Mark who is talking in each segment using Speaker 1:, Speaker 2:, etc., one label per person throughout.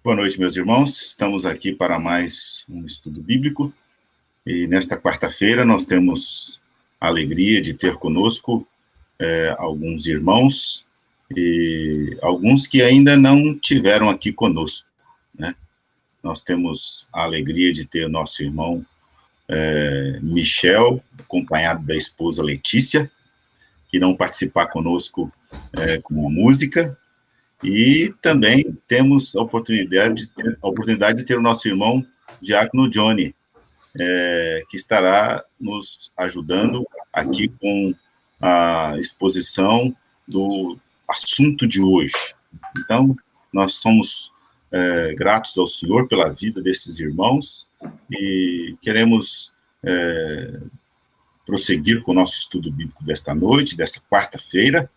Speaker 1: Boa noite, meus irmãos. Estamos aqui para mais um estudo bíblico e nesta quarta-feira nós temos a alegria de ter conosco alguns irmãos e alguns que ainda não tiveram aqui conosco, né? Nós temos a alegria de ter nosso irmão Michel, acompanhado da esposa Letícia, que irão participar conosco com a música. E também temos a oportunidade de ter o nosso irmão Diácono Johnny, que estará nos ajudando aqui com a exposição do assunto de hoje. Então, nós somos gratos ao Senhor pela vida desses irmãos e queremos prosseguir com o nosso estudo bíblico desta noite, desta quarta-feira.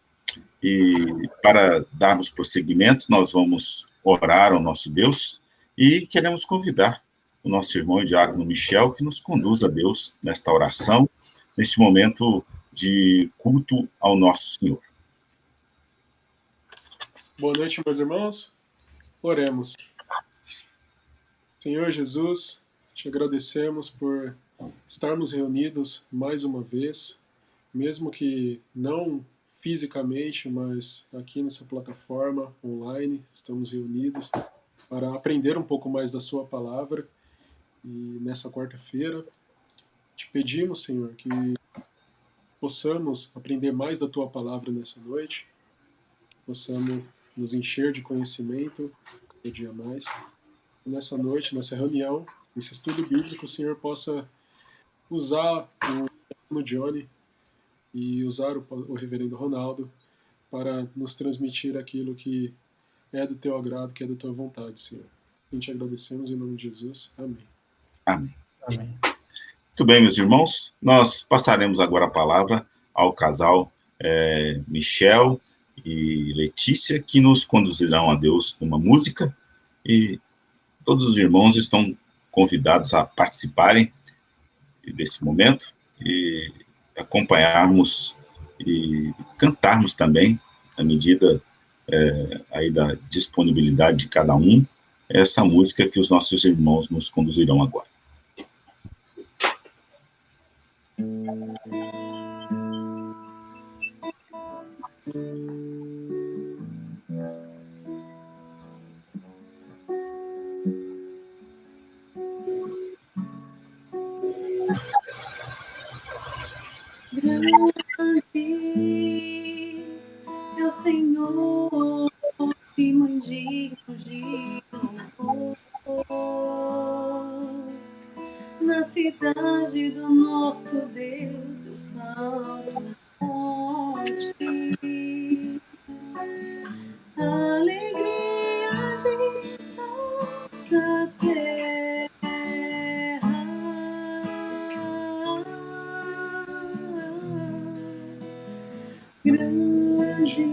Speaker 1: E para darmos prosseguimento, nós vamos orar ao nosso Deus e queremos convidar o nosso irmão Diácono Michel que nos conduza a Deus nesta oração, neste momento de culto ao nosso Senhor.
Speaker 2: Boa noite, meus irmãos. Oremos. Senhor Jesus, te agradecemos por estarmos reunidos mais uma vez, mesmo que não fisicamente, mas aqui nessa plataforma online, estamos reunidos para aprender um pouco mais da sua palavra. E nessa quarta-feira, te pedimos, Senhor, que possamos aprender mais da tua palavra nessa noite, que possamos nos encher de conhecimento cada dia mais. E nessa noite, nessa reunião, nesse estudo bíblico, o Senhor possa usar o Johnny e usar o reverendo Ronaldo para nos transmitir aquilo que é do teu agrado, que é da tua vontade, Senhor. Assim te agradecemos em nome de Jesus. Amém.
Speaker 1: Amém. Amém. Muito bem, meus irmãos, nós passaremos agora a palavra ao casal Michel e Letícia, que nos conduzirão a Deus numa música, e todos os irmãos estão convidados a participarem desse momento e acompanharmos e cantarmos também, à medida aí da disponibilidade de cada um, essa música que os nossos irmãos nos conduzirão agora.
Speaker 3: Grande é o Senhor e muito de louvor na cidade do nosso Deus, o santo monte. Alegria de toda terra. Grande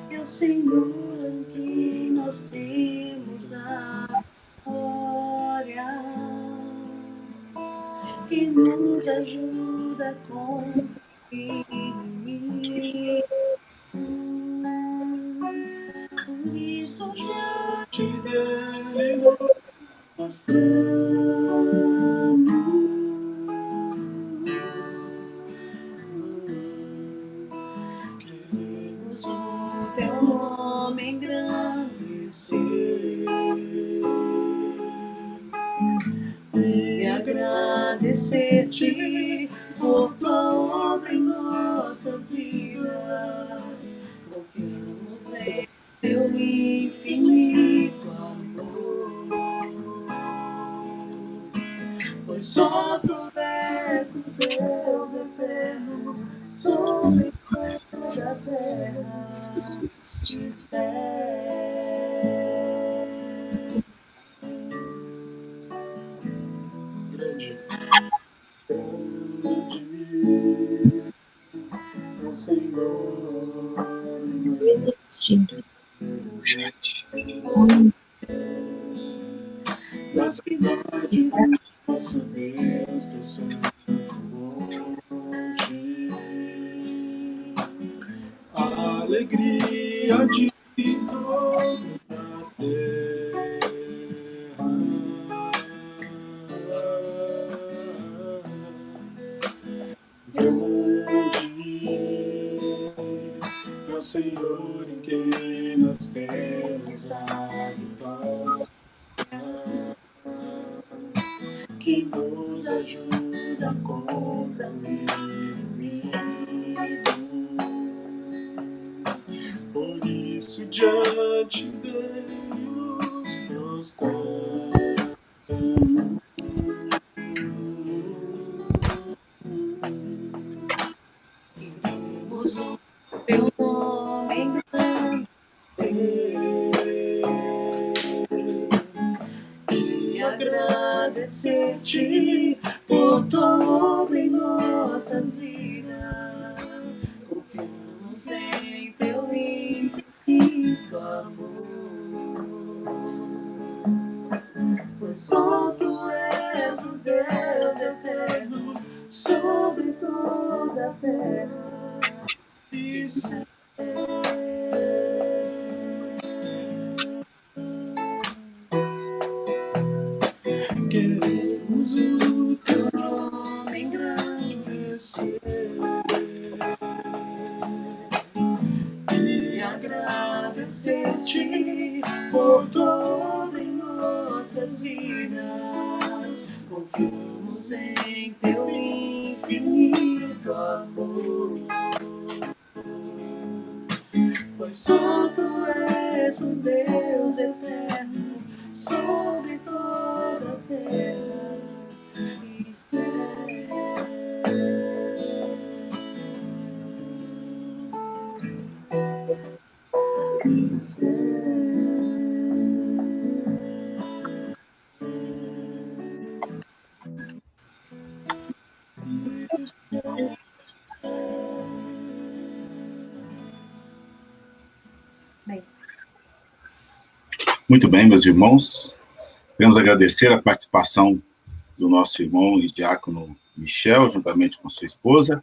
Speaker 3: é o Senhor em que nós temos a glória, que nos ajuda com por isso diante dele mostramos o teu nome engrandecer e agradecer-te por tua obra em nossas vidas. Confiamos em teu infinito amor, pois só tu és o Deus eterno sobre toda a terra e
Speaker 2: O Senhor
Speaker 4: assistindo o chat.
Speaker 3: na cidade do nosso Deus, teu santo monte.
Speaker 2: a alegria de toda a É o Senhor em quem nós temos a vitória, que nos ajuda contra o inimigo. Por isso, diante dele nos prostramos.
Speaker 3: Queremos o teu nome engrandecer e agradecer-te por tua obra em nossas vidas. Confiamos em teu infinito amor, pois só tu és o Deus eterno sobre toda a terra.
Speaker 2: Isso
Speaker 3: Queremos o teu nome engrandecer e agradecer-te por tua obra em nossas vidas. Confiamos em teu infinito amor, pois só tu és o Deus eterno sobre toda a terra.
Speaker 1: Muito bem, meus irmãos. Queremos agradecer a participação do nosso irmão e diácono Michel, juntamente com sua esposa,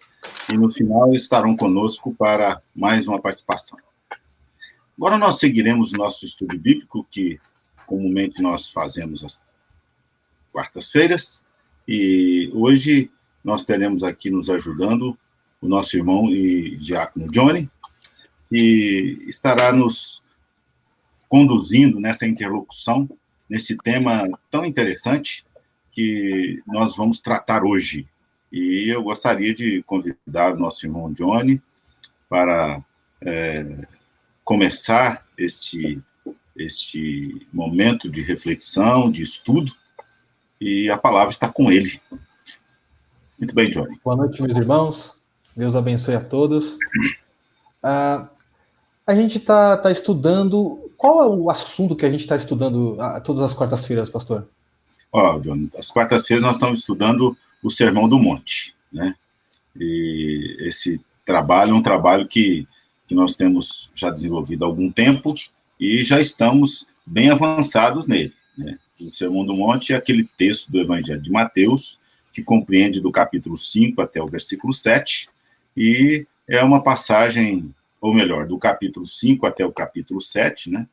Speaker 1: e no final estarão conosco para mais uma participação. Agora nós seguiremos o nosso estudo bíblico, que comumente nós fazemos às quartas-feiras, e hoje nós teremos aqui nos ajudando o nosso irmão e diácono Johnny, que estará nos conduzindo nessa interlocução, nesse tema tão interessante que nós vamos tratar hoje. E eu gostaria de convidar o nosso irmão Johnny para começar este momento de reflexão, de estudo, e a palavra está com ele. Muito bem, Johnny.
Speaker 5: Boa noite, meus irmãos. Deus abençoe a todos. A gente está estudando... Qual é o assunto que a gente está estudando todas as quartas-feiras, pastor?
Speaker 1: Johnny, às quartas-feiras nós estamos estudando o Sermão do Monte, né? E esse trabalho é um trabalho que nós temos já desenvolvido há algum tempo e já estamos bem avançados nele, né? O Sermão do Monte é aquele texto do Evangelho de Mateus que compreende do capítulo 5 até o versículo 7, e é uma passagem, ou melhor, do capítulo 5 até o capítulo 7, né?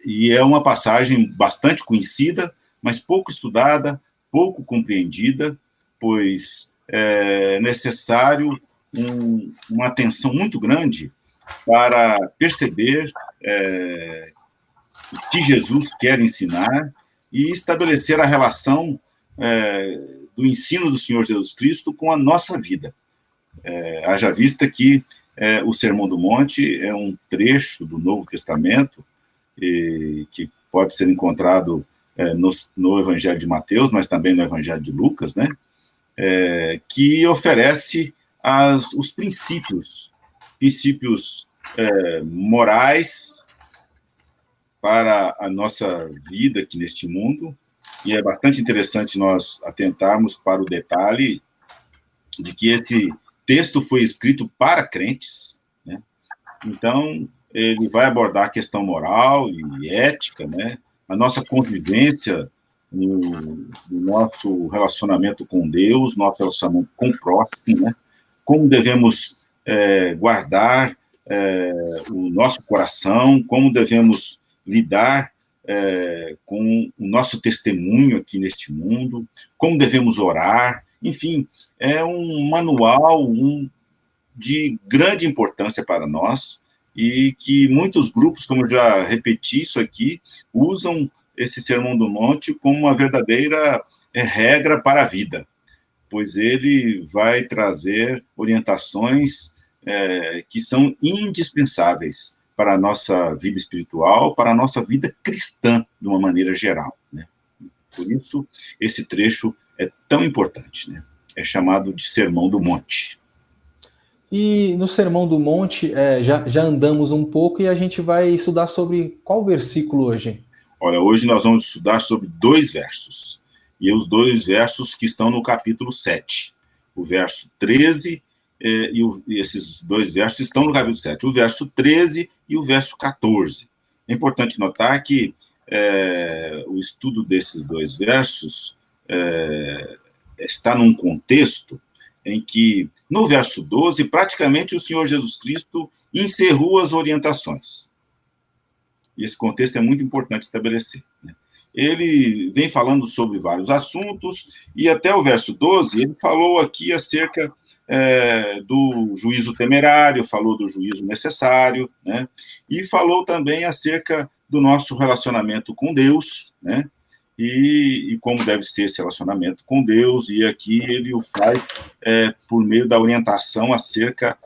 Speaker 1: E é uma passagem bastante conhecida, mas pouco estudada, pouco compreendida, pois é necessário uma atenção muito grande para perceber o que Jesus quer ensinar e estabelecer a relação do ensino do Senhor Jesus Cristo com a nossa vida. Haja vista que o Sermão do Monte é um trecho do Novo Testamento que pode ser encontrado no Evangelho de Mateus, mas também no Evangelho de Lucas, né? Que oferece os princípios morais para a nossa vida aqui neste mundo, e é bastante interessante nós atentarmos para o detalhe de que esse texto foi escrito para crentes, né? Então, ele vai abordar a questão moral e ética, né? A nossa convivência no nosso relacionamento com Deus, nosso relacionamento com o próximo, né? Como devemos guardar o nosso coração, como devemos lidar com o nosso testemunho aqui neste mundo, como devemos orar, enfim, é um manual de grande importância para nós e que muitos grupos, como eu já repeti isso aqui, usam esse Sermão do Monte como uma verdadeira regra para a vida, pois ele vai trazer orientações que são indispensáveis para a nossa vida espiritual, para a nossa vida cristã, de uma maneira geral, né? Por isso, esse trecho é tão importante, né? É chamado de Sermão do Monte.
Speaker 5: E no Sermão do Monte, já andamos um pouco e a gente vai estudar sobre qual versículo hoje?
Speaker 1: Olha, hoje nós vamos estudar sobre 2 versos. E os 2 versos que estão no capítulo 7. O verso 13, esses 2 versos estão no capítulo 7. O verso 13 e o verso 14. É importante notar que o estudo desses 2 versos está num contexto em que, no verso 12, praticamente o Senhor Jesus Cristo encerrou as orientações. E esse contexto é muito importante estabelecer, né? Ele vem falando sobre vários assuntos, e até o verso 12, ele falou aqui acerca do juízo temerário, falou do juízo necessário, né? E falou também acerca do nosso relacionamento com Deus, né? E como deve ser esse relacionamento com Deus, e aqui ele o faz por meio da orientação acerca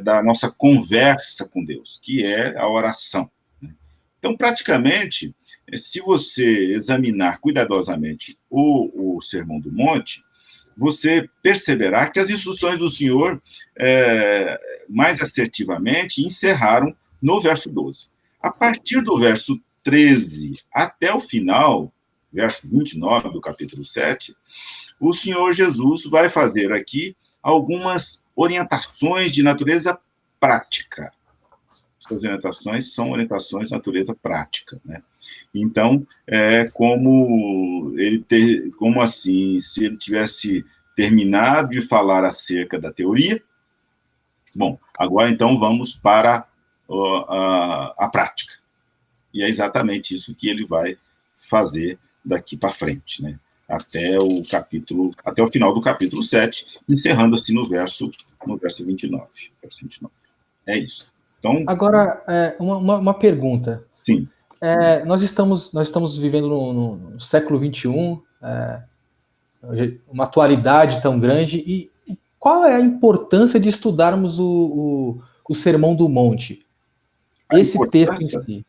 Speaker 1: da nossa conversa com Deus, que é a oração. Então, praticamente, se você examinar cuidadosamente o Sermão do Monte, você perceberá que as instruções do Senhor, mais assertivamente, encerraram no verso 12. A partir do verso 13 até o final, verso 29 do capítulo 7, o Senhor Jesus vai fazer aqui algumas orientações de natureza prática. Essas orientações são orientações de natureza prática, né? Então, como assim, se ele tivesse terminado de falar acerca da teoria. Bom, agora então vamos para a prática. E é exatamente isso que ele vai fazer daqui para frente, né? Até o final do capítulo 7, encerrando assim no verso 29. É isso. Então,
Speaker 5: agora, uma pergunta.
Speaker 1: Sim.
Speaker 5: Nós estamos vivendo no século XXI, uma atualidade tão grande, e qual é a importância de estudarmos o Sermão do Monte? Esse texto em si.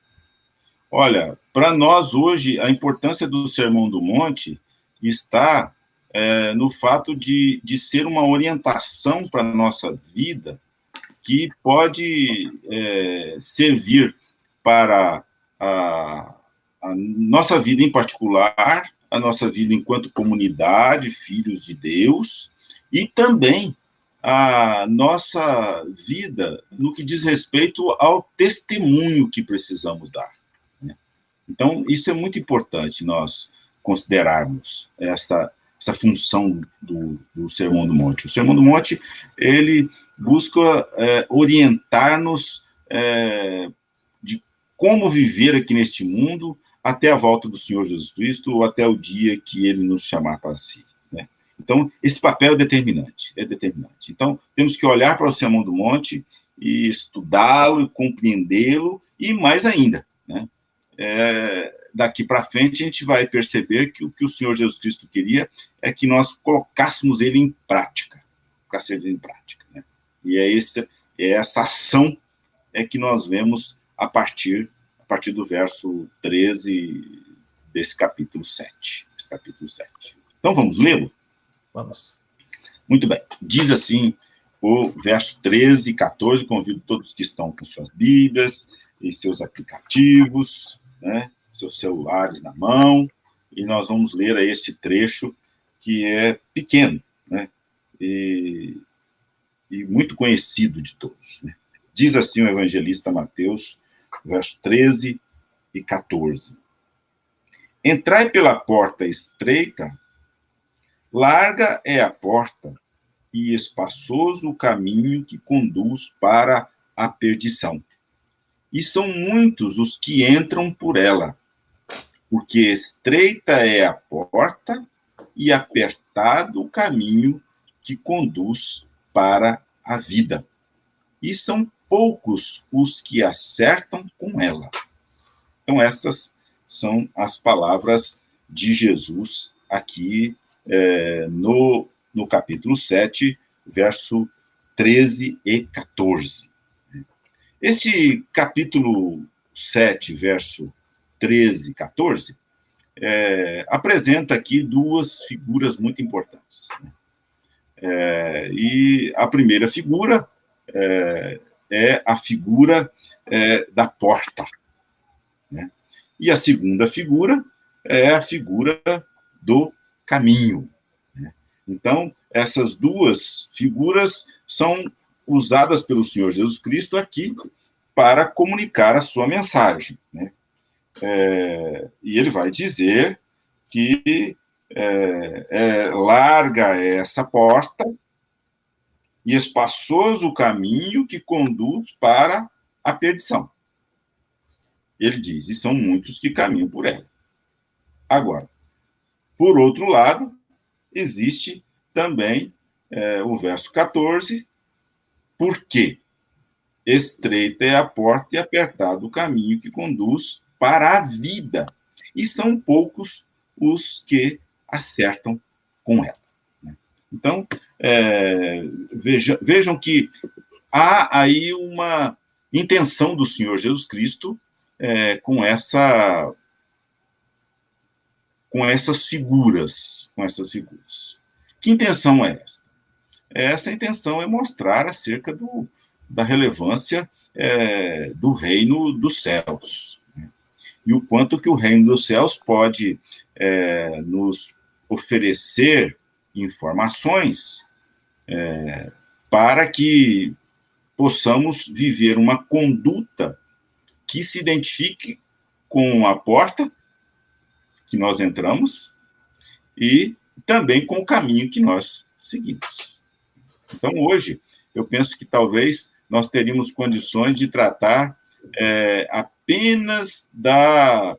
Speaker 1: Olha, para nós hoje, a importância do Sermão do Monte está no fato de ser uma orientação para a nossa vida, que pode servir para a nossa vida em particular, a nossa vida enquanto comunidade, filhos de Deus, e também a nossa vida no que diz respeito ao testemunho que precisamos dar, né? Então, isso é muito importante nós considerarmos essa função do Sermão do Monte. O Sermão do Monte, ele busca orientar-nos de como viver aqui neste mundo até a volta do Senhor Jesus Cristo ou até o dia que ele nos chamar para si, né? Então, esse papel é determinante. Então, temos que olhar para o Sermão do Monte e estudá-lo, compreendê-lo, e mais ainda, né? Daqui para frente, a gente vai perceber que o que o Senhor Jesus Cristo queria é que nós colocássemos ele em prática, né? E essa ação que nós vemos a partir do verso 13 desse capítulo 7. Então, vamos lê-lo?
Speaker 5: Vamos.
Speaker 1: Muito bem. Diz assim o verso 13 e 14, convido todos que estão com suas Bíblias e seus aplicativos, né, seus celulares na mão, e nós vamos ler aí esse trecho que é pequeno, né, e muito conhecido de todos, né? Diz assim o evangelista Mateus, verso 13 e 14. Entrai pela porta estreita, larga é a porta, e espaçoso o caminho que conduz para a perdição. E são muitos os que entram por ela, porque estreita é a porta e apertado o caminho que conduz para a vida. E são poucos os que acertam com ela. Então, estas são as palavras de Jesus aqui no capítulo 7, verso 13 e 14. Esse capítulo 7, verso 13 e 14, apresenta aqui duas figuras muito importantes. E a primeira figura é a figura da porta. Né? E a segunda figura é a figura do caminho. Né? Então, essas duas figuras são usadas pelo Senhor Jesus Cristo aqui para comunicar a sua mensagem. Né? E ele vai dizer que larga é essa porta e espaçoso o caminho que conduz para a perdição. Ele diz, e são muitos que caminham por ela. Agora, por outro lado, existe também o verso 14, porque estreita é a porta e apertado o caminho que conduz para a vida, e são poucos os que acertam com ela. Então, vejam que há aí uma intenção do Senhor Jesus Cristo com essas figuras. Que intenção é essa? Essa intenção é mostrar acerca da relevância do reino dos céus. Né? E o quanto que o reino dos céus pode nos oferecer informações para que possamos viver uma conduta que se identifique com a porta que nós entramos e também com o caminho que nós seguimos. Então, hoje, eu penso que talvez nós teríamos condições de tratar apenas da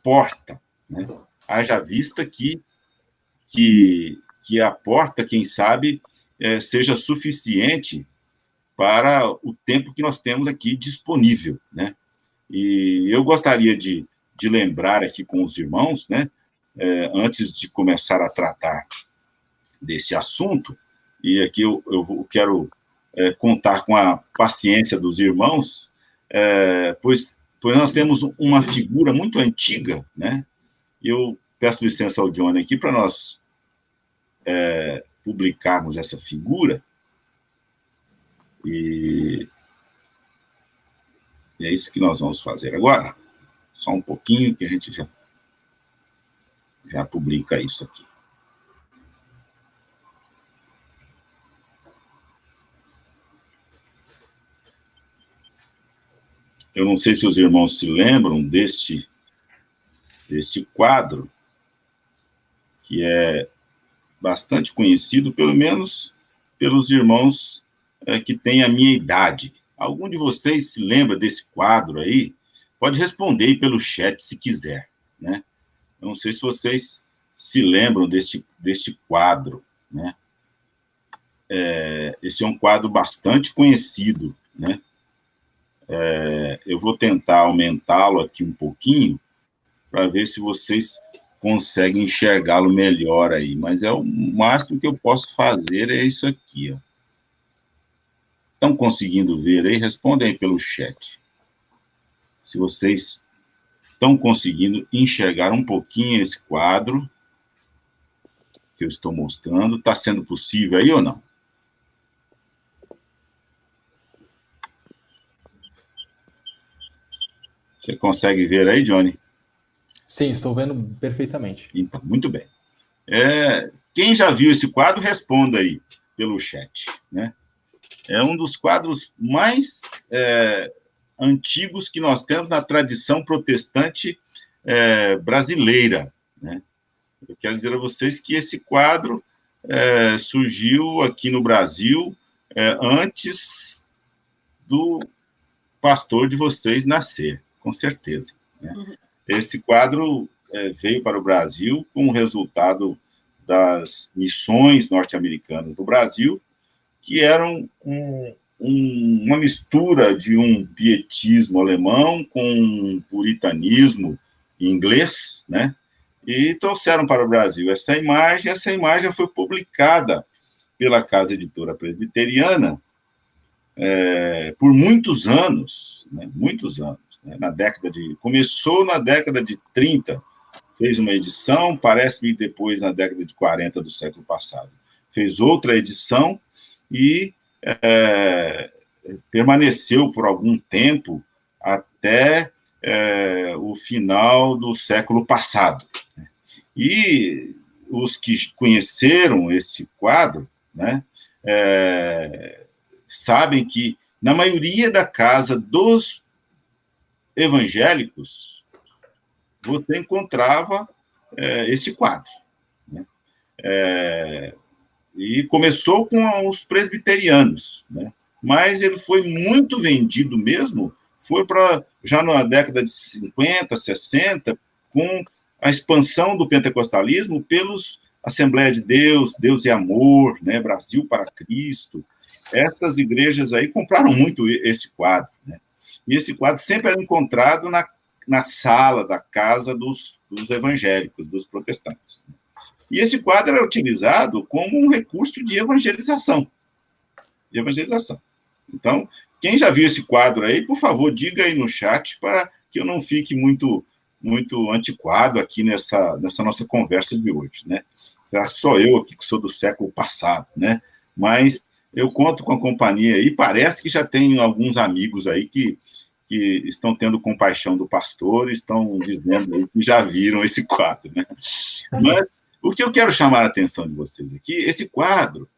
Speaker 1: porta, né? Haja vista que a porta, quem sabe, seja suficiente para o tempo que nós temos aqui disponível, né? E eu gostaria de lembrar aqui com os irmãos, né, antes de começar a tratar desse assunto, e aqui eu quero contar com a paciência dos irmãos, pois nós temos uma figura muito antiga, né? Eu peço licença ao Johnny aqui para nós publicarmos essa figura, e é isso que nós vamos fazer agora. Só um pouquinho que a gente já publica isso aqui. Eu não sei se os irmãos se lembram deste quadro, que é bastante conhecido, pelo menos pelos irmãos que têm a minha idade. Algum de vocês se lembra desse quadro aí? Pode responder aí pelo chat, se quiser, né? Eu não sei se vocês se lembram deste quadro, né? Esse é um quadro bastante conhecido, né? Eu vou tentar aumentá-lo aqui um pouquinho para ver se vocês conseguem enxergá-lo melhor aí, mas o máximo que eu posso fazer é isso aqui, ó. Estão conseguindo ver aí? Respondem aí pelo chat. Se vocês estão conseguindo enxergar um pouquinho esse quadro que eu estou mostrando, está sendo possível aí ou não? Você consegue ver aí, Johnny?
Speaker 5: Sim, estou vendo perfeitamente.
Speaker 1: Então, muito bem. Quem já viu esse quadro, responda aí pelo chat, né? É um dos quadros mais antigos que nós temos na tradição protestante brasileira, né? Eu quero dizer a vocês que esse quadro surgiu aqui no Brasil antes do pastor de vocês nascer, com certeza, né? Esse quadro veio para o Brasil como resultado das missões norte-americanas do Brasil, que eram uma mistura de um pietismo alemão com um puritanismo inglês, né? E trouxeram para o Brasil essa imagem foi publicada pela Casa Editora Presbiteriana por muitos anos, né? Muitos anos, né? Começou na década de 30, fez uma edição, parece-me depois na década de 40 do século passado, fez outra edição e permaneceu por algum tempo até o final do século passado. E os que conheceram esse quadro, né, sabem que, na maioria da casa dos evangélicos, você encontrava esse quadro, né? E começou com os presbiterianos, né? Mas ele foi muito vendido mesmo, foi para já na década de 50, 60, com a expansão do pentecostalismo pelos Assembleia de Deus, Deus e Amor, né? Brasil para Cristo. Essas igrejas aí compraram muito esse quadro, né? E esse quadro sempre era encontrado na sala da casa dos evangélicos, dos protestantes. E esse quadro era utilizado como um recurso de evangelização. Então, quem já viu esse quadro aí, por favor, diga aí no chat para que eu não fique muito antiquado aqui nessa nossa conversa de hoje, né? Será só eu aqui que sou do século passado, né? Mas eu conto com a companhia aí, parece que já tem alguns amigos aí que estão tendo compaixão do pastor, estão dizendo aí que já viram esse quadro, né? Mas o que eu quero chamar a atenção de vocês aqui, esse quadro,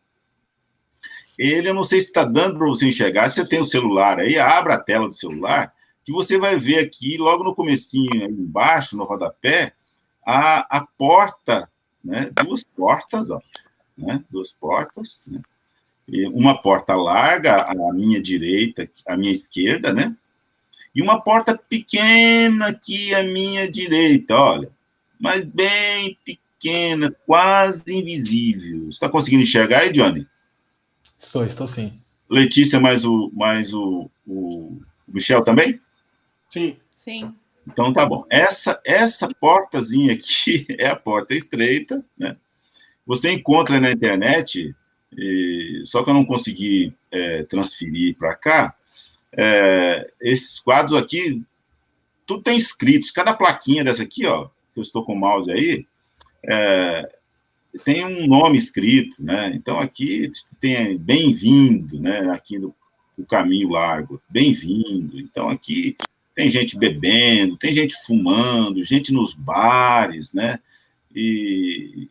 Speaker 1: eu não sei se está dando para você enxergar, se você tem o celular aí, abra a tela do celular, que você vai ver aqui, logo no comecinho, aí embaixo, no rodapé, a porta, né? Duas portas, ó, né? Duas portas, né? E uma porta larga, à minha direita, à minha esquerda, né? E uma porta pequena aqui à minha direita, olha, mas bem pequena, quase invisível. Você está conseguindo enxergar aí, Johnny?
Speaker 5: Estou sim.
Speaker 1: Letícia, mais o Michel também?
Speaker 2: Sim.
Speaker 4: Sim.
Speaker 1: Então tá bom. Essa portazinha aqui é a porta estreita, né? Você encontra na internet, só que eu não consegui transferir para cá. Esses quadros aqui, tudo tem escritos. Cada plaquinha dessa aqui, ó, que eu estou com o mouse aí, tem um nome escrito, né? Então aqui tem bem-vindo, né? Aqui no caminho largo, bem-vindo. Então aqui tem gente bebendo, tem gente fumando, gente nos bares, né? E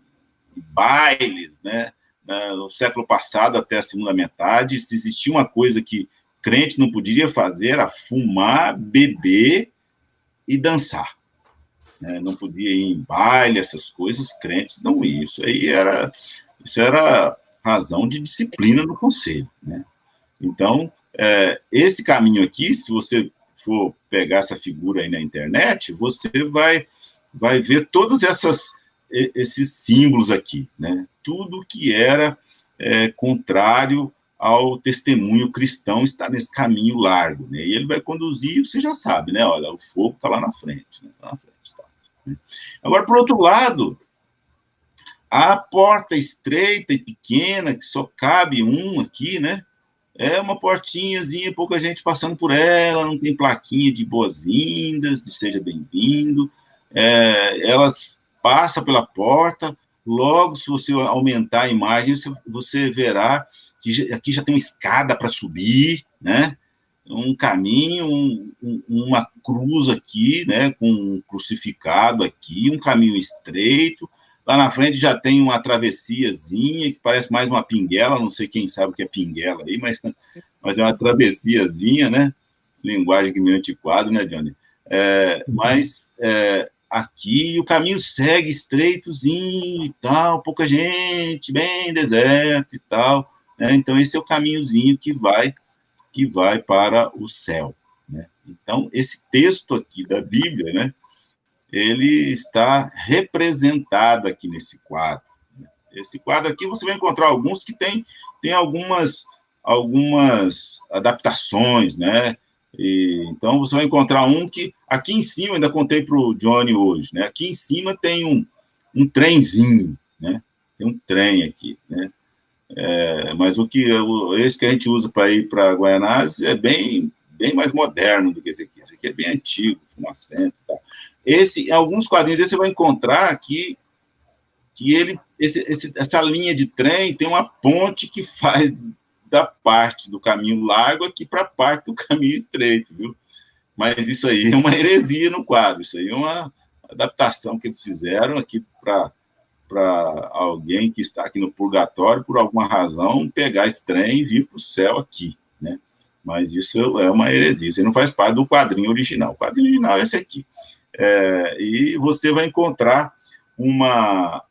Speaker 1: bailes, né? No século passado, até a segunda metade, se existia uma coisa que crente não podia fazer, era fumar, beber e dançar. Não podia ir em baile, essas coisas, crentes não iam. Isso era razão de disciplina no conselho, né? Então, esse caminho aqui, se você for pegar essa figura aí na internet, você vai ver todos esses símbolos aqui, né? Tudo que era contrário ao testemunho cristão está nesse caminho largo, né? E ele vai conduzir, você já sabe, né? Olha, o fogo está lá na frente, né? Tá na frente, tá, né? Agora, por outro lado, a porta estreita e pequena, que só cabe um aqui, né? É uma portinhazinha, pouca gente passando por ela, não tem plaquinha de boas-vindas, de seja bem-vindo. Elas passam pela porta, logo, se você aumentar a imagem, você verá que aqui já tem uma escada para subir, né? Um caminho, uma cruz aqui, né? Com um crucificado aqui, um caminho estreito. Lá na frente já tem uma travessiazinha, que parece mais uma pinguela, não sei quem sabe o que é pinguela aí, mas é uma travessiazinha, né? Linguagem que meio antiquado, né, Johnny? Mas aqui o caminho segue estreitozinho e tal, pouca gente, bem deserto e tal, né? Então esse é o caminhozinho que vai para o céu, né? Então esse texto aqui da Bíblia, né, ele está representado aqui nesse quadro. Esse quadro aqui você vai encontrar alguns que tem algumas adaptações, né? Então você vai encontrar um que aqui em cima, ainda contei para o Johnny hoje, né? Aqui em cima tem um trenzinho, né? Tem um trem aqui, né? Mas esse que a gente usa para ir para Guaianazes é bem mais moderno do que esse aqui. Esse aqui é bem antigo, fumacento e tal. Em alguns quadrinhos você vai encontrar que essa linha de trem tem uma ponte que faz da parte do caminho largo aqui para a parte do caminho estreito, viu? Mas isso aí é uma heresia no quadro, isso aí é uma adaptação que eles fizeram aqui para alguém que está aqui no purgatório, por alguma razão, pegar esse trem e vir para o céu aqui, né? Mas isso é uma heresia, isso aí não faz parte do quadrinho original. O quadrinho original é esse aqui. E você vai encontrar uma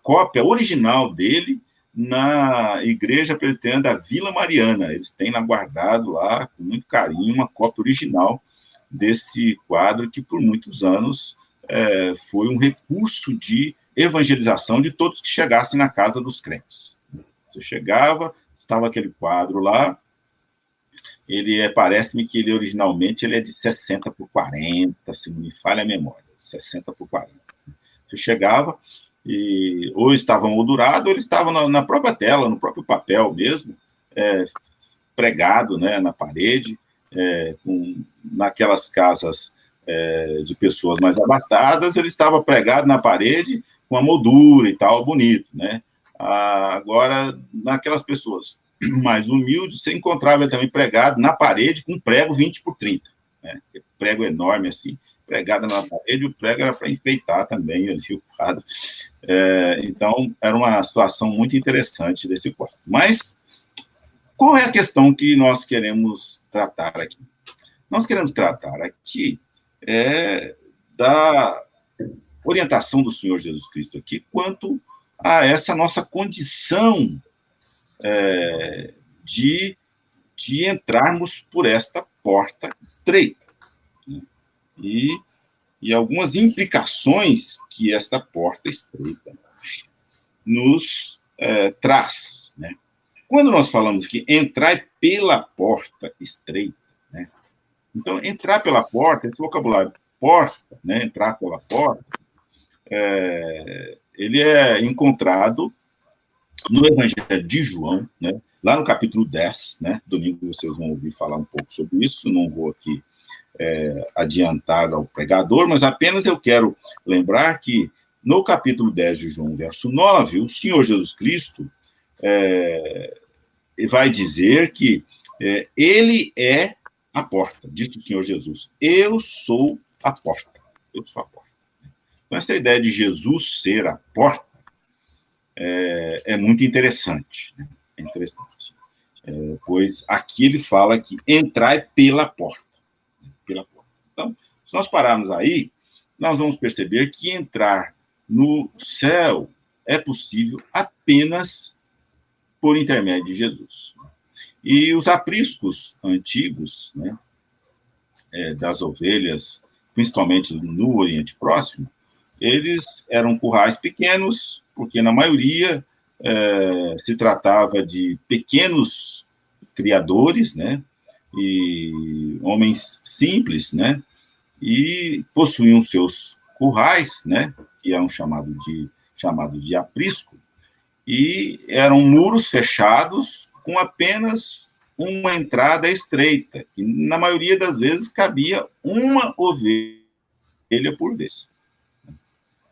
Speaker 1: cópia original dele na Igreja Presbiteriana da Vila Mariana. Eles têm lá guardado lá, com muito carinho, uma cópia original desse quadro que, por muitos anos, foi um recurso de evangelização de todos que chegassem na casa dos crentes. Você chegava, estava aquele quadro lá, parece-me que originalmente é de 60 por 40, se não me falha a memória, 60 por 40. Você chegava, ou estava moldurado, ou ele estava na própria tela, no próprio papel mesmo, pregado, né, na parede, naquelas casas de pessoas mais abastadas, ele estava pregado na parede com a moldura e tal, bonito, né? Agora, naquelas pessoas mais humildes, você encontrava ele também pregado na parede com um prego 20 por 30, né? Prego enorme assim, pregado na parede, o prego era para enfeitar também ali o quadro. Então, era uma situação muito interessante desse quadro. Mas, qual é a questão que nós queremos tratar aqui? Nós queremos tratar aqui da orientação do Senhor Jesus Cristo aqui quanto a essa nossa condição de entrarmos por esta porta estreita, né? E algumas implicações que esta porta estreita nos traz, né? Quando nós falamos que entrar pela porta estreita, né? Então, entrar pela porta, esse vocabulário porta, né? Entrar pela porta, ele é encontrado no Evangelho de João, né? Lá no capítulo 10, né? Domingo vocês vão ouvir falar um pouco sobre isso, não vou aqui adiantar ao pregador, mas apenas eu quero lembrar que no capítulo 10 de João, verso 9, o Senhor Jesus Cristo vai dizer que ele é a porta, disse o Senhor Jesus, eu sou a porta, eu sou a porta. Então, essa ideia de Jesus ser a porta é muito interessante, né? É interessante. Pois aqui ele fala que entrar pela porta. Pela porta. Então, se nós pararmos aí, nós vamos perceber que entrar no céu é possível apenas por intermédio de Jesus. E os apriscos antigos, né, das ovelhas, principalmente no Oriente Próximo, eles eram currais pequenos, porque na maioria se tratava de pequenos criadores, né, e homens simples, né, e possuíam seus currais, né, que eram chamados de aprisco, e eram muros fechados com apenas uma entrada estreita, que na maioria das vezes cabia uma ovelha por vez.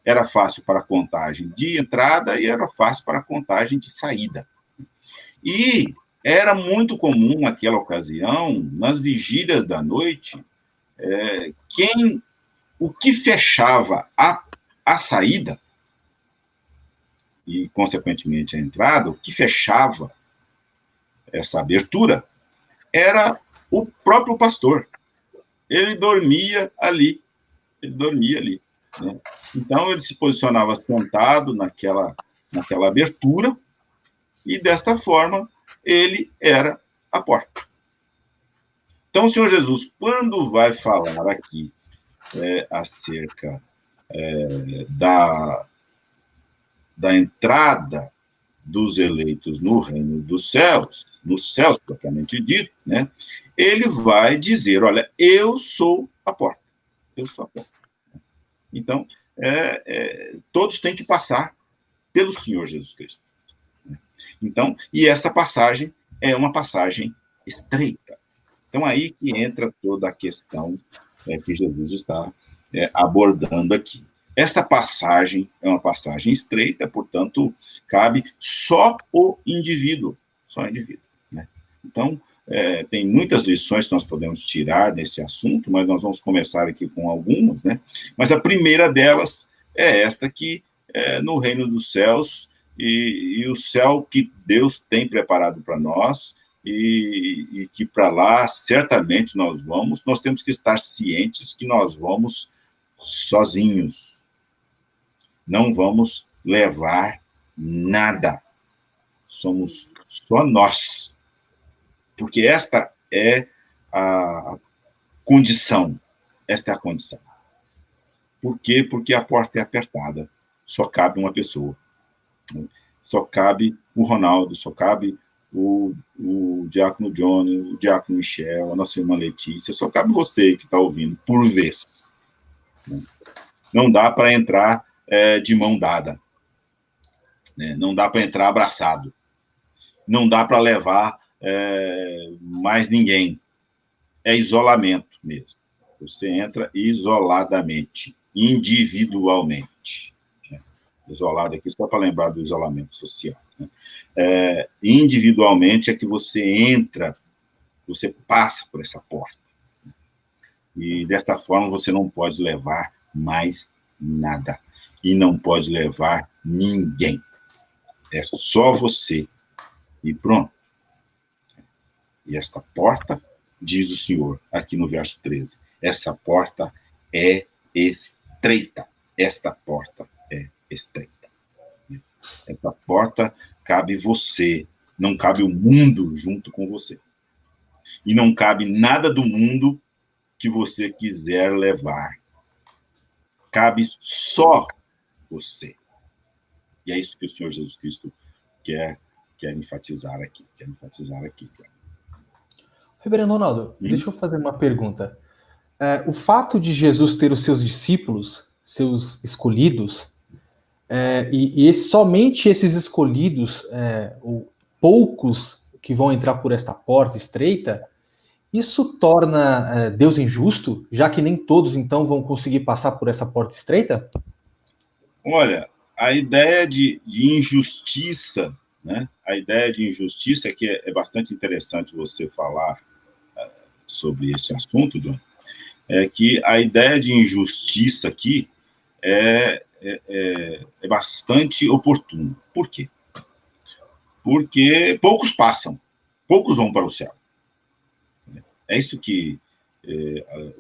Speaker 1: Era fácil para a contagem de entrada e era fácil para a contagem de saída. E era muito comum naquela ocasião, nas vigílias da noite, o que fechava a saída e, consequentemente, a entrada, o que fechava essa abertura era o próprio pastor. Ele dormia ali. né? Então, ele se posicionava sentado naquela abertura, e desta forma, ele era a porta. Então, o Senhor Jesus, quando vai falar aqui acerca da entrada dos eleitos no reino dos céus, nos céus propriamente dito, né, ele vai dizer, olha, eu sou a porta. Eu sou a porta. Então, todos têm que passar pelo Senhor Jesus Cristo. Então, e essa passagem é uma passagem estreita. Então, aí que entra toda a questão que Jesus está abordando aqui. Essa passagem é uma passagem estreita, portanto, cabe só o indivíduo. Só o indivíduo, né? Então, tem muitas lições que nós podemos tirar desse assunto, mas nós vamos começar aqui com algumas, né? Mas a primeira delas é esta que, no reino dos céus, e o céu que Deus tem preparado para nós, e que para lá, certamente nós temos que estar cientes que nós vamos sozinhos. Não vamos levar nada. Somos só nós. Porque esta é a condição. Esta é a condição. Por quê? Porque a porta é apertada. Só cabe uma pessoa. Só cabe o Ronaldo, só cabe o diácono Johnny, o diácono Michel, a nossa irmã Letícia, só cabe você que está ouvindo, por vez. Não dá para entrar de mão dada. Né? Não dá para entrar abraçado. Não dá para levar mais ninguém. É isolamento mesmo. Você entra isoladamente, individualmente. Né? Isolado aqui só para lembrar do isolamento social. Né? Individualmente é que você entra, você passa por essa porta. E desta forma você não pode levar mais nada. E não pode levar ninguém. É só você. E pronto. E esta porta, diz o Senhor, aqui no verso 13, essa porta é estreita. Esta porta é estreita. Essa porta cabe você. Não cabe o mundo junto com você. E não cabe nada do mundo que você quiser levar. Cabe só você. E é isso que o Senhor Jesus Cristo quer enfatizar aqui.
Speaker 5: Reverendo Ronaldo, deixa eu fazer uma pergunta. O fato de Jesus ter os seus discípulos, seus escolhidos, e somente esses escolhidos, ou poucos que vão entrar por esta porta estreita, isso torna Deus injusto, já que nem todos, então, vão conseguir passar por essa porta estreita?
Speaker 1: Olha, a ideia de injustiça, né? A ideia de injustiça, que é bastante interessante você falar sobre esse assunto, John, é que a ideia de injustiça aqui é bastante oportuna. Por quê? Porque poucos passam, poucos vão para o céu. É isso que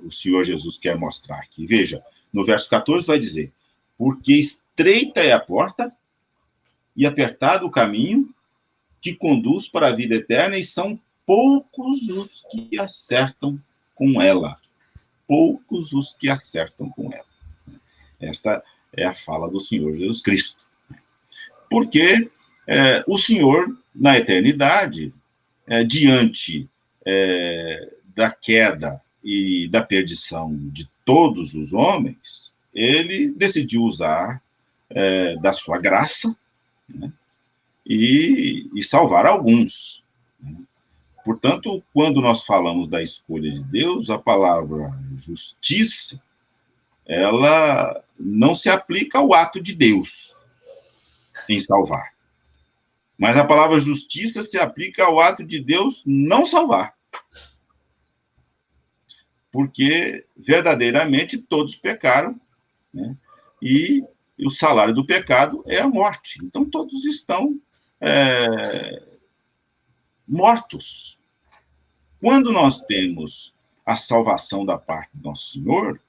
Speaker 1: o Senhor Jesus quer mostrar aqui. Veja, no verso 14 vai dizer, porque estreita é a porta e apertado o caminho que conduz para a vida eterna, e são poucos os que acertam com ela. Poucos os que acertam com ela. Esta é a fala do Senhor Jesus Cristo. Porque o Senhor, na eternidade, diante da queda e da perdição de todos os homens, ele decidiu usar da sua graça, né, e salvar alguns. Né? Portanto, quando nós falamos da escolha de Deus, a palavra justiça, ela não se aplica ao ato de Deus em salvar. Mas a palavra justiça se aplica ao ato de Deus não salvar. Porque, verdadeiramente, todos pecaram, né? E o salário do pecado é a morte. Então, todos estão mortos. Quando nós temos a salvação da parte do nosso Senhor,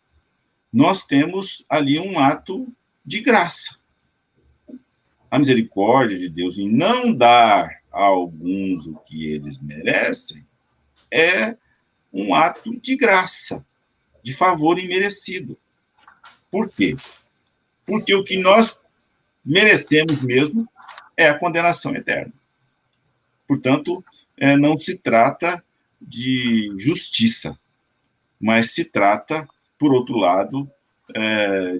Speaker 1: nós temos ali um ato de graça. A misericórdia de Deus em não dar a alguns o que eles merecem é um ato de graça, de favor imerecido. Por quê? Porque o que nós merecemos mesmo é a condenação eterna. Portanto, não se trata de justiça, mas se trata, por outro lado,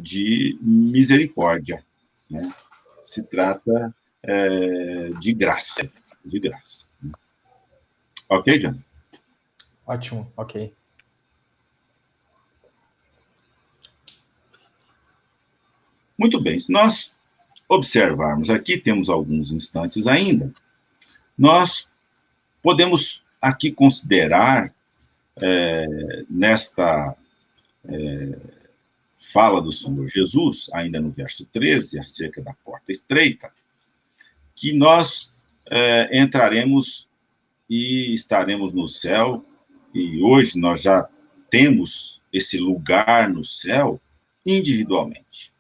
Speaker 1: de misericórdia, né? Se trata de graça, de graça. Ok, John?
Speaker 5: Ótimo, ok.
Speaker 1: Muito bem, se nós observarmos aqui, temos alguns instantes ainda, nós podemos aqui considerar, nesta fala do Senhor Jesus, ainda no verso 13, acerca da porta estreita, que nós entraremos e estaremos no céu, e hoje nós já temos esse lugar no céu individualmente.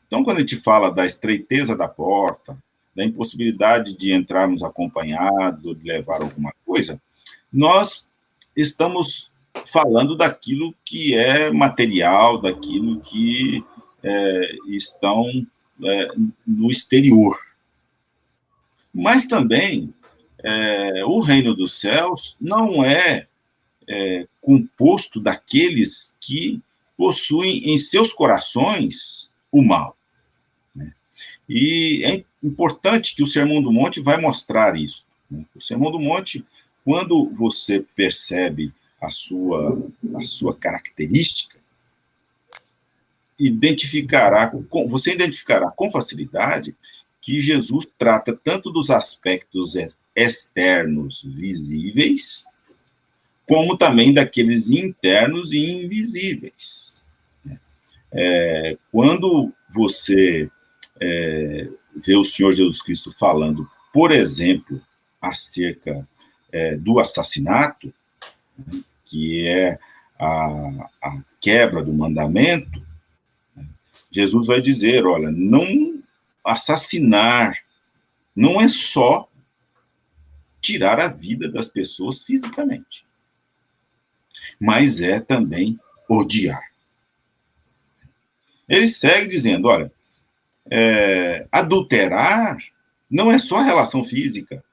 Speaker 1: Então, quando a gente fala da estreiteza da porta, da impossibilidade de entrarmos acompanhados ou de levar alguma coisa, nós estamos falando daquilo que é material, daquilo que estão no exterior. Mas também o reino dos céus não é composto daqueles que possuem em seus corações o mal. Né? E é importante que o Sermão do Monte vai mostrar isso. Né? O Sermão do Monte, quando você percebe a sua característica, você identificará com facilidade que Jesus trata tanto dos aspectos externos visíveis, como também daqueles internos e invisíveis. Quando você vê o Senhor Jesus Cristo falando, por exemplo, acerca do assassinato, que é a quebra do mandamento, Jesus vai dizer, olha, não assassinar não é só tirar a vida das pessoas fisicamente, mas é também odiar. Ele segue dizendo, olha, adulterar não é só a relação física,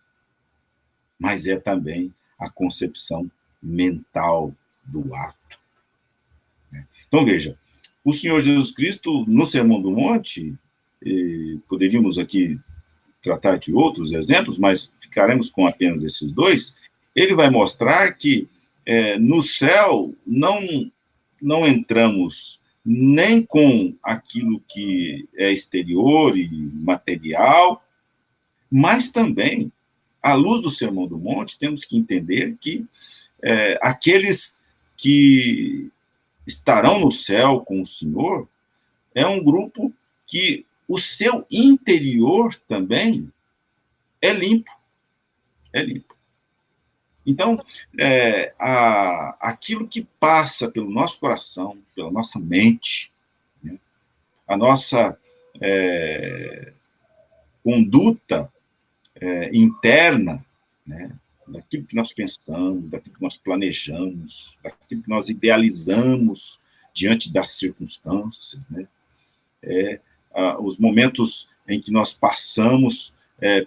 Speaker 1: mas é também a concepção mental do ato. Então, veja, o Senhor Jesus Cristo, no Sermão do Monte, poderíamos aqui tratar de outros exemplos, mas ficaremos com apenas esses dois, ele vai mostrar que no céu não entramos nem com aquilo que é exterior e material, mas também, à luz do Sermão do Monte, temos que entender que aqueles que estarão no céu com o Senhor é um grupo que o seu interior também é limpo. É limpo. Então, aquilo que passa pelo nosso coração, pela nossa mente, né, a nossa conduta interna, né, daquilo que nós pensamos, daquilo que nós planejamos, daquilo que nós idealizamos diante das circunstâncias, né, os momentos em que nós passamos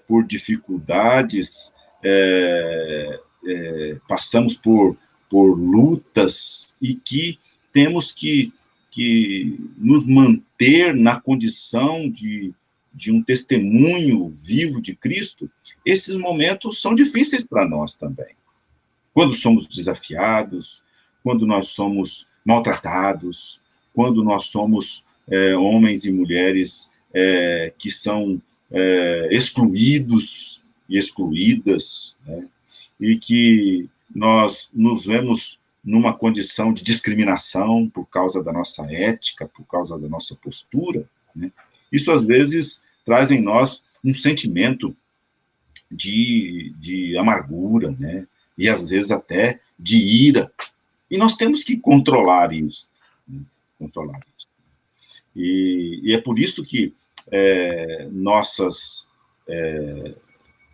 Speaker 1: por dificuldades, passamos por lutas e que temos que nos manter na condição de um testemunho vivo de Cristo, esses momentos são difíceis para nós também. Quando somos desafiados, quando nós somos maltratados, quando nós somos homens e mulheres que são excluídos e excluídas, né? E que nós nos vemos numa condição de discriminação por causa da nossa ética, por causa da nossa postura, né? Isso, às vezes, traz em nós um sentimento de amargura, né? E, às vezes, até de ira. E nós temos que controlar isso. controlar isso. E é por isso que nossas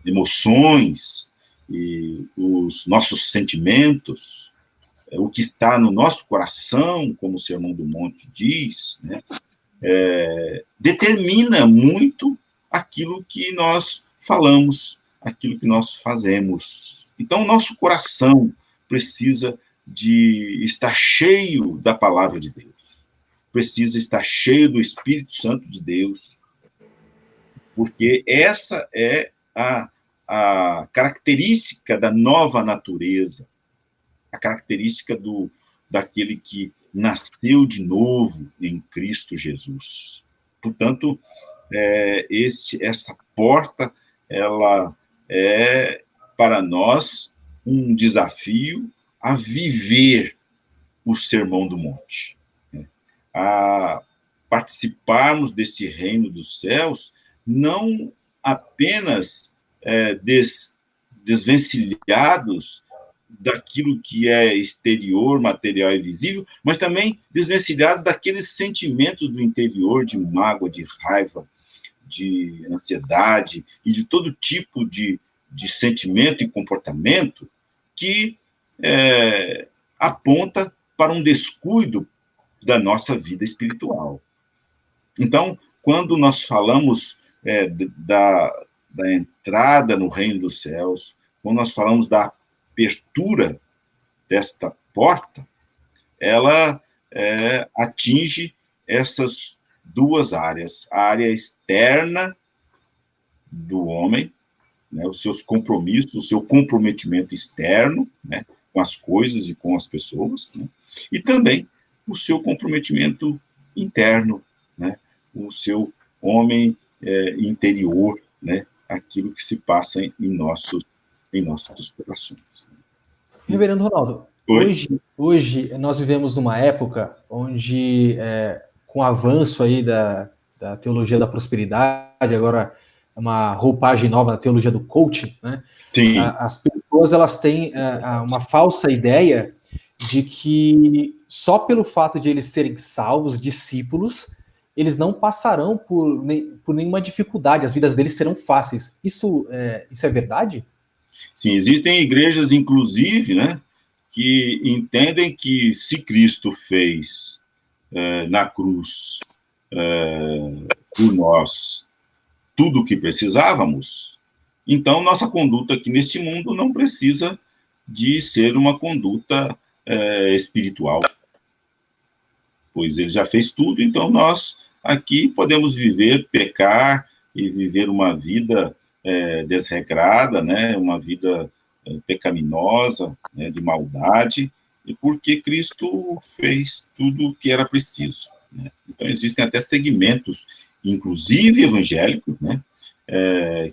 Speaker 1: emoções e os nossos sentimentos, o que está no nosso coração, como o Sermão do Monte diz, né, determina muito aquilo que nós falamos, aquilo que nós fazemos. Então, o nosso coração precisa de estar cheio da palavra de Deus, precisa estar cheio do Espírito Santo de Deus, porque essa é a característica da nova natureza, a característica daquele que nasceu de novo em Cristo Jesus. Portanto, essa porta, ela é para nós um desafio a viver o Sermão do Monte, né? A participarmos desse reino dos céus, não apenas desvencilhados daquilo que é exterior, material e visível, mas também desvencilhados daqueles sentimentos do interior de mágoa, de raiva, de ansiedade e de todo tipo de sentimento e comportamento que aponta para um descuido da nossa vida espiritual. Então, quando nós falamos da entrada no reino dos céus, quando nós falamos da abertura desta porta, ela atinge essas duas áreas: a área externa do homem, né, os seus compromissos, o seu comprometimento externo, né, com as coisas e com as pessoas, né, e também o seu comprometimento interno, né, o seu homem interior, né, aquilo que se passa em nossos corações.
Speaker 5: Reverendo Ronaldo, hoje nós vivemos numa época onde, com o avanço aí da teologia da prosperidade, agora uma roupagem nova na teologia do coaching, né?
Speaker 1: Sim.
Speaker 5: As pessoas elas têm uma falsa ideia de que só pelo fato de eles serem salvos, discípulos, eles não passarão por nenhuma dificuldade, as vidas deles serão fáceis. Isso é verdade?
Speaker 1: Sim, existem igrejas, inclusive, né, que entendem que se Cristo fez na cruz por nós tudo o que precisávamos, então nossa conduta aqui neste mundo não precisa de ser uma conduta espiritual, pois ele já fez tudo, então nós aqui podemos viver, pecar e viver uma vida desregrada, né, uma vida pecaminosa, né, de maldade, e porque Cristo fez tudo o que era preciso, né? Então existem até segmentos, inclusive evangélicos, né,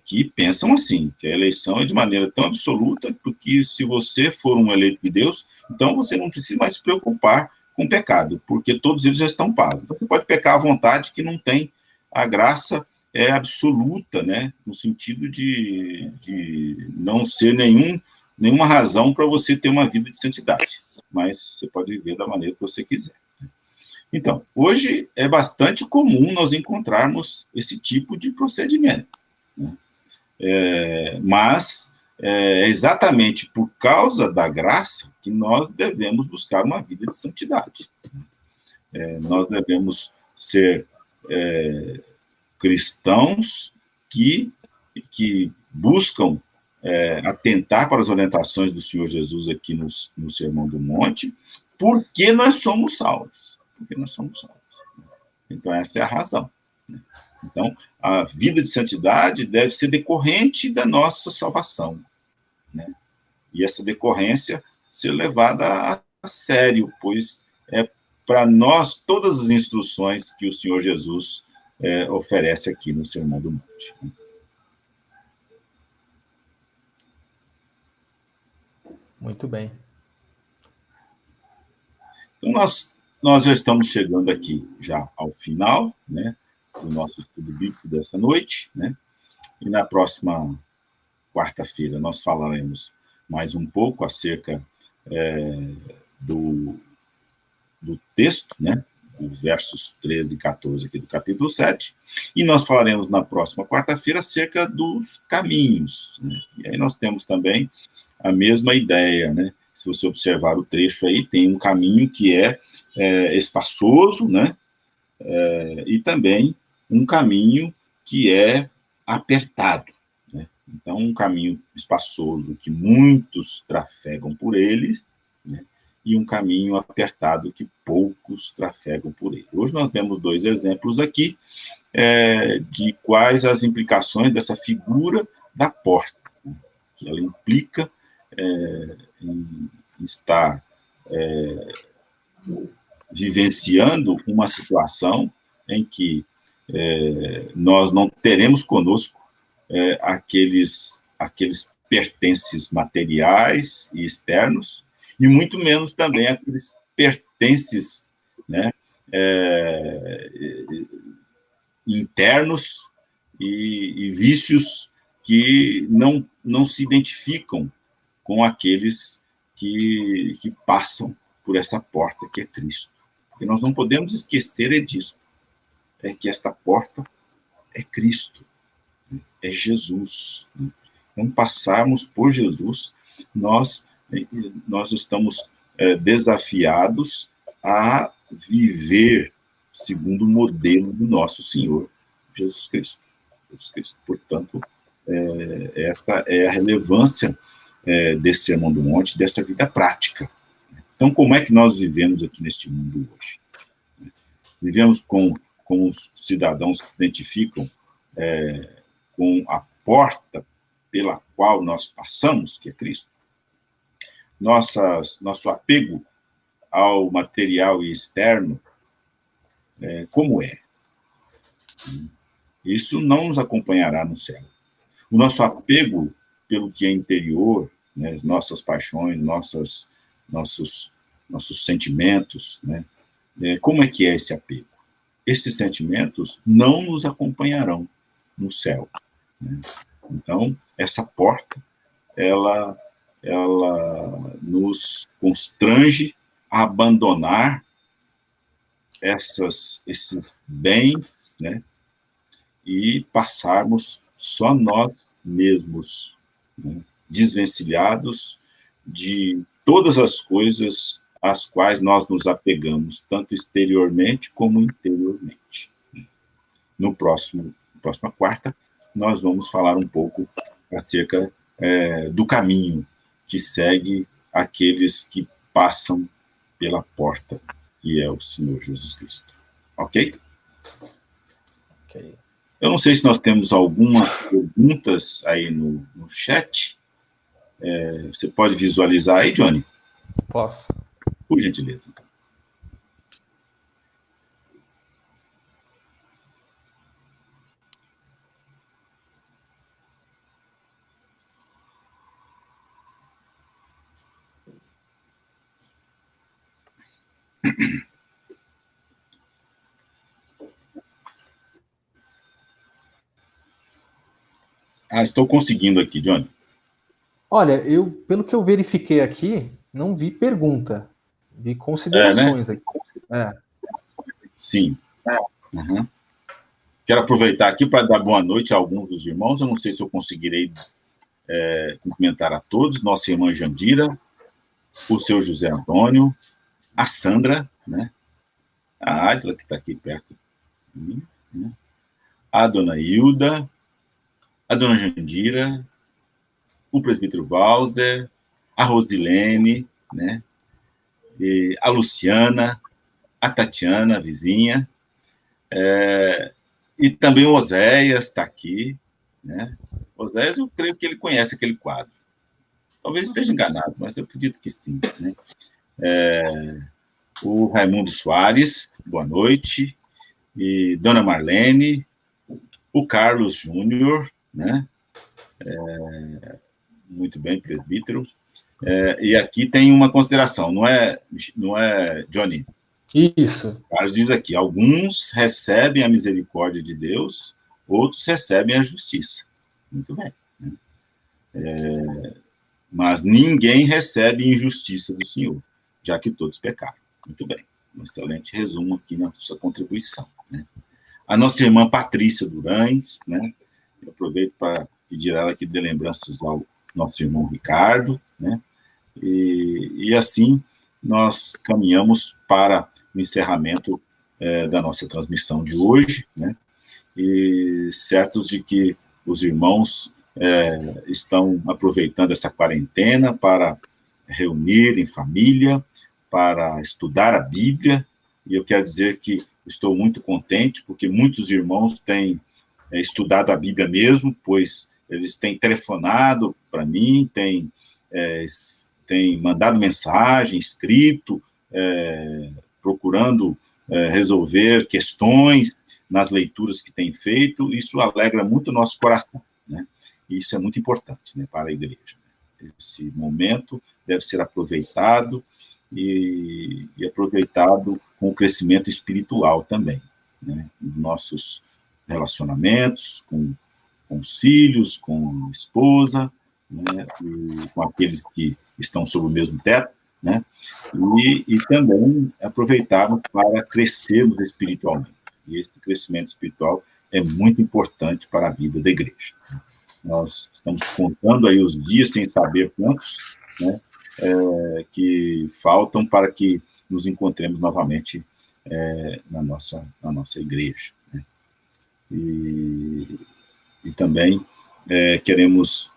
Speaker 1: que pensam assim, que a eleição é de maneira tão absoluta, porque se você for um eleito de Deus, então você não precisa mais se preocupar com o pecado, porque todos eles já estão pagos. Então, você pode pecar à vontade, que não tem a graça absoluta, né, no sentido de não ser nenhuma razão para você ter uma vida de santidade, mas você pode viver da maneira que você quiser. Então, hoje é bastante comum nós encontrarmos esse tipo de procedimento, né? Mas é exatamente por causa da graça que nós devemos buscar uma vida de santidade. Nós devemos ser cristãos que buscam atentar para as orientações do Senhor Jesus aqui no Sermão do Monte, porque nós somos salvos. Porque nós somos salvos. Então, essa é a razão, né? Então, a vida de santidade deve ser decorrente da nossa salvação, né? E essa decorrência ser levada a sério, pois é para nós todas as instruções que o Senhor Jesus oferece aqui no Sermão do Monte, né?
Speaker 5: Muito bem.
Speaker 1: Então, nós já estamos chegando aqui já ao final, né, do nosso estudo bíblico dessa noite, né? E na próxima quarta-feira nós falaremos mais um pouco acerca do texto, né, os versos 13 e 14 aqui do capítulo 7, e nós falaremos na próxima quarta-feira acerca dos caminhos, né? E aí nós temos também a mesma ideia, né? Se você observar o trecho aí, tem um caminho que é espaçoso, né? E também um caminho que é apertado, né? Então, um caminho espaçoso que muitos trafegam por ele, né? E um caminho apertado que poucos trafegam por ele. Hoje nós temos 2 exemplos aqui de quais as implicações dessa figura da porta, né? Que ela implica em estar vivenciando uma situação em que nós não teremos conosco aqueles pertences materiais e externos, e muito menos também aqueles pertences, né, internos e vícios que não se identificam com aqueles que passam por essa porta que é Cristo. Porque nós não podemos esquecer disso, que esta porta é Cristo, é Jesus. Então, passarmos por Jesus, nós estamos desafiados a viver segundo o modelo do nosso Senhor Jesus Cristo. Portanto, essa é a relevância desse Sermão do Monte, dessa vida prática. Então, como é que nós vivemos aqui neste mundo hoje? Vivemos com os cidadãos que se identificam com a porta pela qual nós passamos, que é Cristo. Nosso apego ao material e externo, como é? Isso não nos acompanhará no céu. O nosso apego pelo que é interior, né, nossas paixões, nossos sentimentos, né, como é que é esse apego? Esses sentimentos não nos acompanharão no céu, né? Então, essa porta, ela nos constrange a abandonar esses bens, né, e passarmos só nós mesmos, né, desvencilhados de todas as coisas às quais nós nos apegamos, tanto exteriormente como interiormente. Na próxima quarta, nós vamos falar um pouco acerca do caminho que segue aqueles que passam pela porta, que é o Senhor Jesus Cristo. Ok?
Speaker 5: Ok.
Speaker 1: Eu não sei se nós temos algumas perguntas aí no chat. Você pode visualizar aí, Johnny?
Speaker 5: Posso.
Speaker 1: Por gentileza. Estou conseguindo aqui, Johnny.
Speaker 5: Olha, pelo que eu verifiquei aqui, não vi pergunta, vi considerações aqui.
Speaker 1: Sim. Uhum. Quero aproveitar aqui para dar boa noite a alguns dos irmãos. Eu não sei se eu conseguirei cumprimentar a todos. Nossa irmã Jandira, o seu José Antônio, a Sandra, né? A Ádila, que está aqui perto de mim, né? A dona Hilda, a dona Jandira, o presbítero Walzer, a Rosilene, né? E a Luciana, a Tatiana, a vizinha, e também o Oséias está aqui, né? Oséias, eu creio que ele conhece aquele quadro. Talvez esteja enganado, mas eu acredito que sim, né? O Raimundo Soares, boa noite, e Dona Marlene, o Carlos Júnior, né? Muito bem, presbítero. E aqui tem uma consideração, não é, Johnny?
Speaker 5: Isso.
Speaker 1: Carlos diz aqui, alguns recebem a misericórdia de Deus, outros recebem a justiça. Muito bem. Né? Mas ninguém recebe injustiça do Senhor, já que todos pecaram. Muito bem. Um excelente resumo aqui na sua contribuição, né? A nossa irmã Patrícia Durães, né? Eu aproveito para pedir a ela que dê lembranças ao nosso irmão Ricardo, né? E assim nós caminhamos para o encerramento da nossa transmissão de hoje, né? E certos de que os irmãos estão aproveitando essa quarentena para reunir em família, para estudar a Bíblia, e eu quero dizer que estou muito contente, porque muitos irmãos têm estudado a Bíblia mesmo, pois eles têm telefonado para mim, têm mandado mensagem, escrito, procurando resolver questões nas leituras que têm feito. Isso alegra muito o nosso coração, né? E isso é muito importante, né, para a igreja. Esse momento deve ser aproveitado e aproveitado com o crescimento espiritual também, né, nos nossos relacionamentos com os filhos, com a esposa, né, e com aqueles que estão sob o mesmo teto, né, e também aproveitarmos para crescermos espiritualmente. E esse crescimento espiritual é muito importante para a vida da igreja. Nós estamos contando aí os dias, sem saber quantos, né, que faltam para que nos encontremos novamente na nossa igreja, né? E também queremos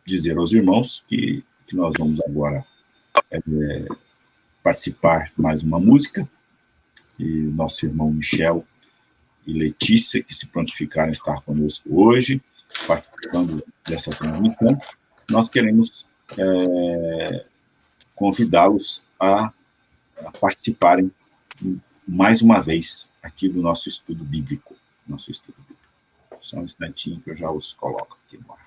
Speaker 1: dizer aos irmãos que nós vamos agora participar de mais uma música, e nosso irmão Michel e Letícia, que se prontificaram a estar conosco hoje, participando dessa transmissão, nós queremos convidá-los a participarem mais uma vez aqui do nosso estudo bíblico. Só um instantinho que eu já os coloco aqui no ar.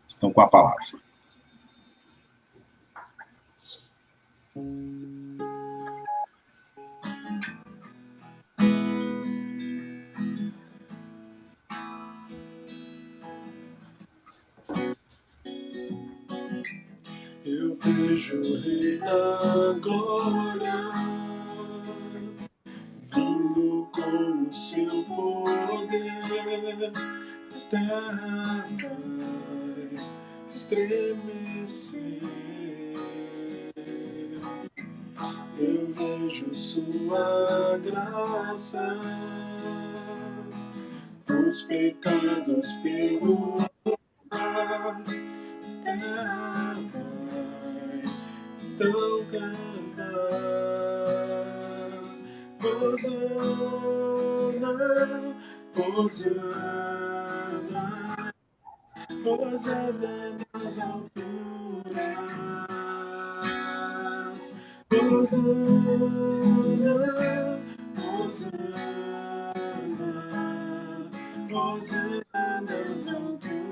Speaker 1: Estão com a palavra.
Speaker 2: Eu vejo o Rei da Glória vindo com o seu poder, a terra vai estremecer. Eu vejo sua graça, os pecados perdoar. Então cantar, Hosana, Hosana, Hosana nas alturas, Hosana, Hosana, Hosana nas alturas.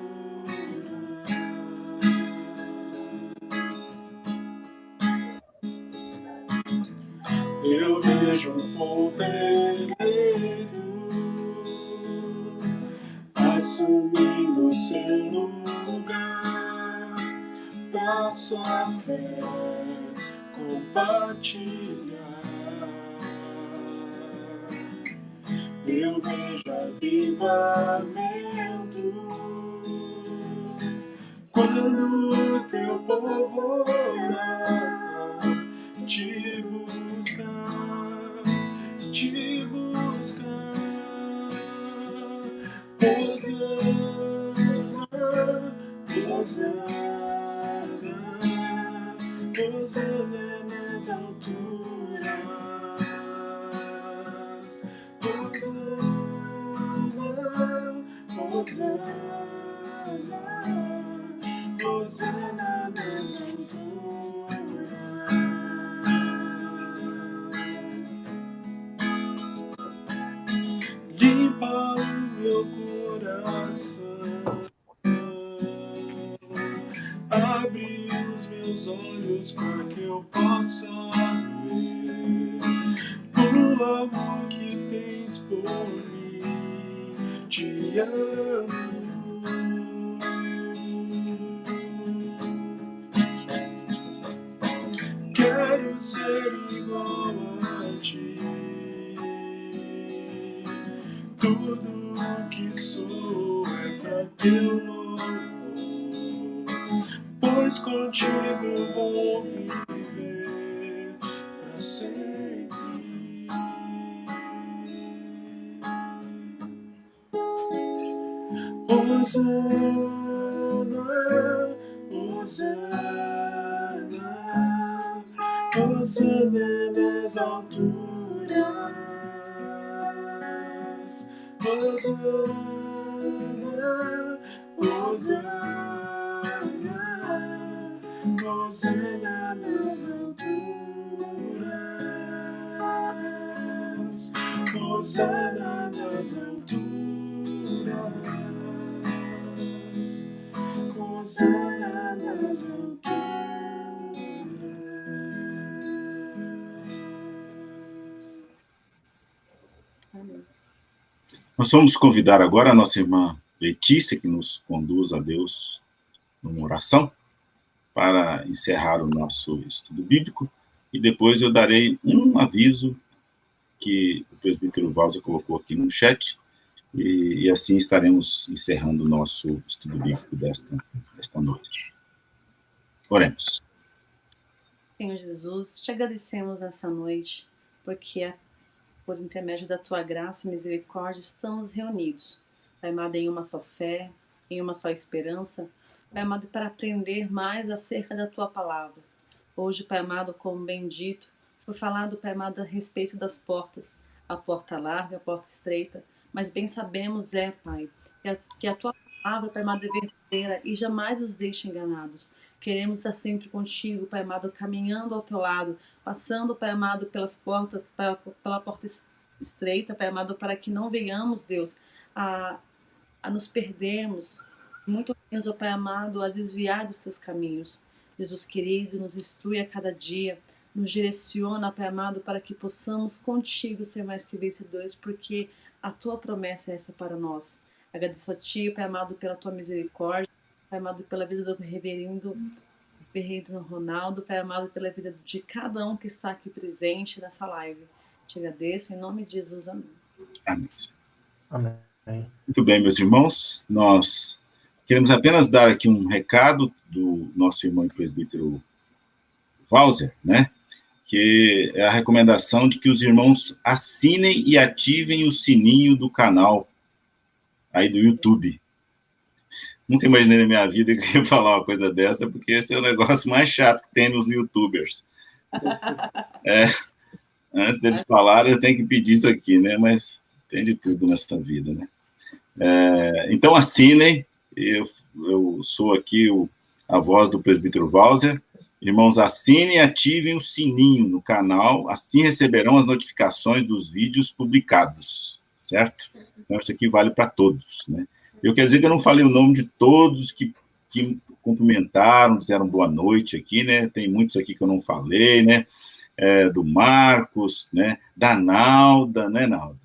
Speaker 2: Eu vejo um povo eleito assumindo seu lugar pra sua fé compartilhar. Eu vejo avivamento quando o teu povo orar, te buscar, Hosana, Hosana nas alturas, Hosana, Hosana, Hosana nas alturas. Limpa o meu coração, abre os meus olhos para que eu possa ver o amor que tens por a ti. Tudo que sou é pra teu louvor, pois contigo vou viver pra sempre. Hosana, Hosana, Hosana nas alturas. Hosana, Hosana, Hosana nas alturas. Hosana nas alturas. Hosana nas alturas.
Speaker 3: Amém.
Speaker 1: Nós vamos convidar agora a nossa irmã Letícia, que nos conduz a Deus numa oração, para encerrar o nosso estudo bíblico, e depois eu darei um aviso que o presbítero Walser colocou aqui no chat, e assim estaremos encerrando o nosso estudo bíblico desta noite. Oremos.
Speaker 3: Senhor Jesus, te agradecemos nessa noite, porque por intermédio da tua graça e misericórdia estamos reunidos, Pai amado, em uma só fé, em uma só esperança, Pai amado, para aprender mais acerca da tua palavra. Hoje, Pai amado, como bem dito, foi falado, Pai amado, a respeito das portas, a porta larga, a porta estreita, mas bem sabemos, Pai, que a tua palavra, Pai amado, é verdadeira e jamais nos deixa enganados. Queremos estar sempre contigo, Pai amado, caminhando ao teu lado, passando, Pai amado, pelas portas, pela porta estreita, Pai amado, para que não venhamos, Deus, a nos perdermos, muito menos, ó Pai amado, a desviar dos teus caminhos. Jesus querido, nos instrui a cada dia, nos direciona, Pai amado, para que possamos contigo ser mais que vencedores, porque a tua promessa é essa para nós. Agradeço a ti, Pai amado, pela tua misericórdia, Pai amado, pela vida do reverendo Ronaldo, Pai amado, pela vida de cada um que está aqui presente nessa live. Te agradeço, em nome de Jesus, amém.
Speaker 1: Amém.
Speaker 5: Amém.
Speaker 1: Muito bem, meus irmãos, nós queremos apenas dar aqui um recado do nosso irmão e presbítero Walser, né? Que é a recomendação de que os irmãos assinem e ativem o sininho do canal aí do YouTube. Nunca imaginei na minha vida que eu ia falar uma coisa dessa, porque esse é o negócio mais chato que tem nos YouTubers. Antes deles falarem, eles têm que pedir isso aqui, né? Mas tem de tudo nessa vida, né? Então, assinem. Eu sou aqui a voz do presbítero Walser. Irmãos, assinem e ativem o sininho no canal, assim receberão as notificações dos vídeos publicados, certo? Então, isso aqui vale para todos, né? Eu quero dizer que eu não falei o nome de todos que cumprimentaram, disseram boa noite aqui, né? Tem muitos aqui que eu não falei, né? Do Marcos, né? Da Nalda, né, Nalda?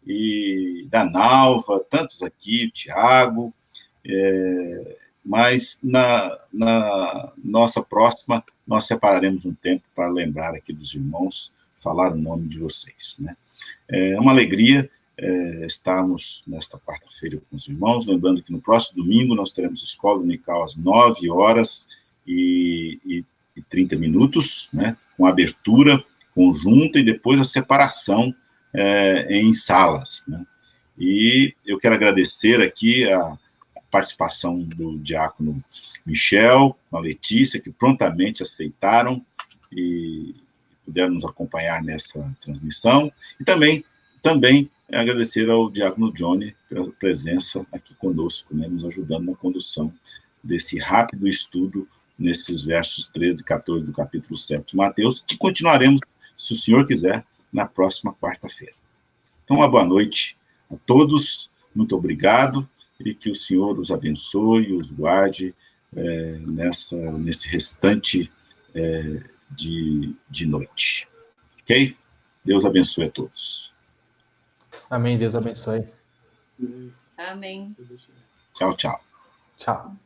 Speaker 1: E da Nalva, tantos aqui, o Tiago, mas na nossa próxima, nós separaremos um tempo para lembrar aqui dos irmãos, falar o nome de vocês, né? É uma alegria estarmos nesta quarta-feira com os irmãos, lembrando que no próximo domingo nós teremos escola dominical às 9h30, né? Com abertura conjunta e depois a separação em salas, né? E eu quero agradecer aqui a participação do diácono Michel, a Letícia, que prontamente aceitaram e puderam nos acompanhar nessa transmissão, e também agradecer ao diácono Johnny pela presença aqui conosco, né, nos ajudando na condução desse rápido estudo nesses versos 13 e 14 do capítulo 7 de Mateus, que continuaremos, se o Senhor quiser, na próxima quarta-feira. Então, uma boa noite a todos, muito obrigado, e que o Senhor os abençoe e os guarde nesse restante de noite. Ok? Deus abençoe a todos.
Speaker 5: Amém, Deus abençoe.
Speaker 3: Amém.
Speaker 1: Tchau, tchau.
Speaker 5: Tchau.